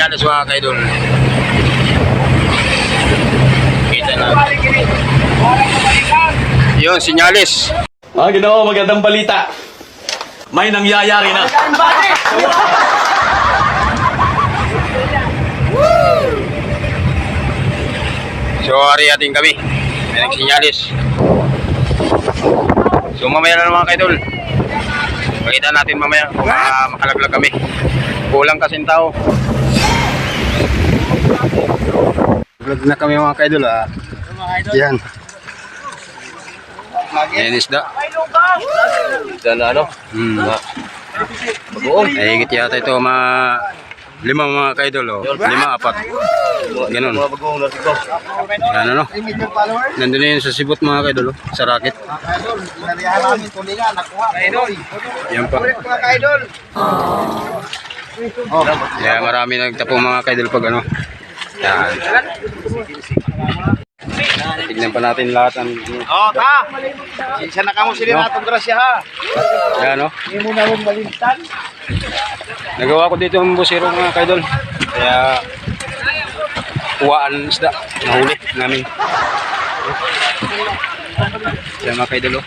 sinyalis mga kaidol. Kita na. Yun, sinyalis. Ginoo, magandang balita. May nangyayari na. So, ari-ating kami. May nagsinyalis. So, mamaya na mga kaidol. Makita natin mamaya kung makalaglag kami. Kulang kasing tao. Vlog na kami mga kaidol. Yan. Yan isda. Isda na ano? Nahigit yata ito lima mga kaidol. Oh. 5, 4. Ganun. Yan ano. Nandun na yun sa sibot mga kaidol. Sa racket. Yan pa. Kaya marami nagtapo mga kaidol pag ano. Yan. Tignan pa natin lahat ang... Isa na kamo sila natong grasya ha. Yan no. Hindi mo na akong malintan. Nagawa ko dito ang busiro mga kaidol. Kaya kuwaan isda. Nahuli namin. Kaya mga kaidol.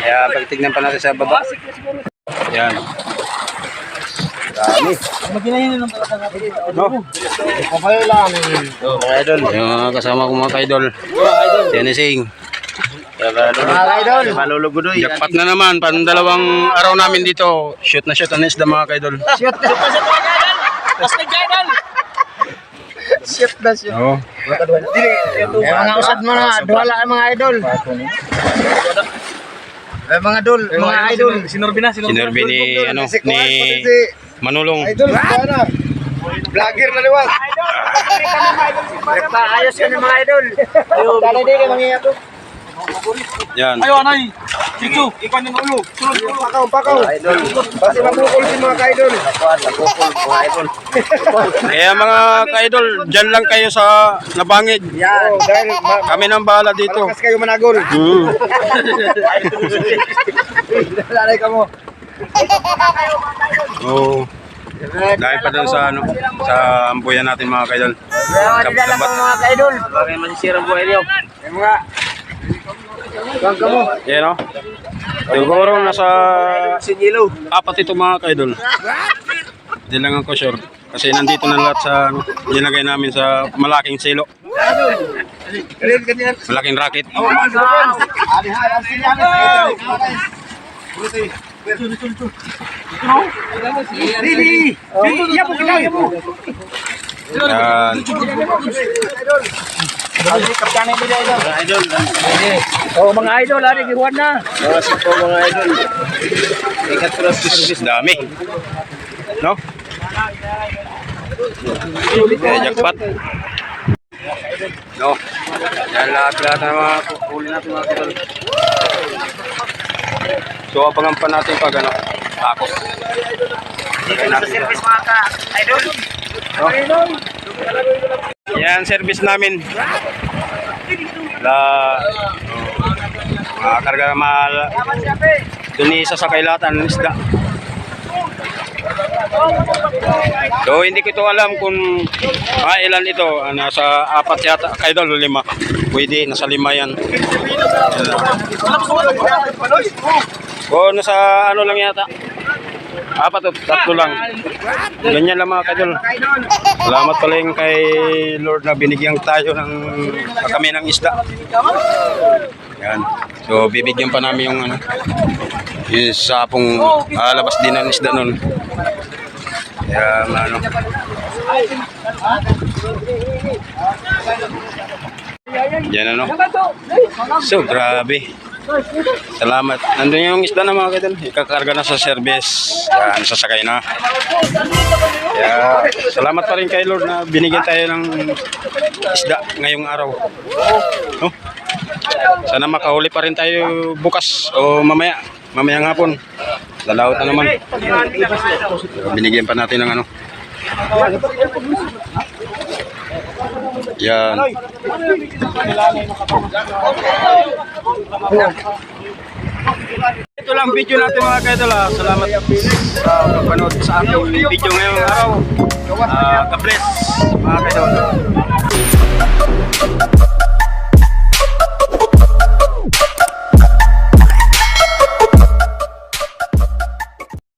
Kaya pagtignan pa natin sa baba. Yan. Dami. No? Kapayo lang. Mga idol. Yung mga kasama ko mga kaidol. Tenising. Mga idol. Malulugudoy. Jackpot na naman. Dalawang araw namin dito. Shoot na shoot ang isda mga kaidol. Shoot na shoot. Oo. Mga usad mo na. Duwala mga idol. Mga idol. Mga idol. Sinerbi ni Manulong. Idol. Vlogger na liwag. Ayos ka ng mga idol. Dali din kayo mga idol. Yan. Ayo, anay. Chichu, ikaw ng ulo. Pakaw. Basta mabukol si mga ka-idol. Kaya mga kaidol, dyan lang kayo sa Nabangid. Yan. Dahil Kami nang bahala dito. malakas kayo managol. Lalay ka mo. Oo. Dahil pa doon sa ambuyan natin mga kaidol. Dala ko mga ka-idol. Bakit masisira ang buhay niyo? Mga Bangka mo. Yan o. Siguro nasa Sinyilo. 4 ito mga kaidol. Hindi lang ako sure. Kasi nandito na lahat sa ginagay namin sa malaking silo. Malaking racket. Yan. Oh mga idol, hari giwan na. Mga idol. Ikat service dami. No? Jackpot. No. Yan lahat ng mga huli natin mga idol. So abangan pa natin pag takot. Service mga ka-idol. No? Yan service namin. Karga mahal. Doon isa sa kailatan ng isda. So hindi ko ito alam kung ilan ito. Nasa 4 yata. Kaidol 5. Pwede, nasa 5 yan. O nasa ano lang yata. 4 o 3 lang. Ganyan lang mga kaidol. Salamat pala yung kay Lord na binigyan tayo kami ng isda. Yan. So bibigyan pa namin yung yung sapong labas din ng isda nun. Kaya yan So grabe. Salamat. Nandun yung isda na mga kaidol. Ikakarga na sa service. Yan, sasakay na. Kaya, salamat pa rin kay Lord na binigyan tayo ng isda ngayong araw. No? Sana makahuli pa rin tayo bukas o mamaya. Mamayang hapon. Lalaot na naman. Binigyan pa natin ng Yan. Ito lang video natin mga kaidol. Salamat sa pagpanood sa ating video ngayong araw. God bless mga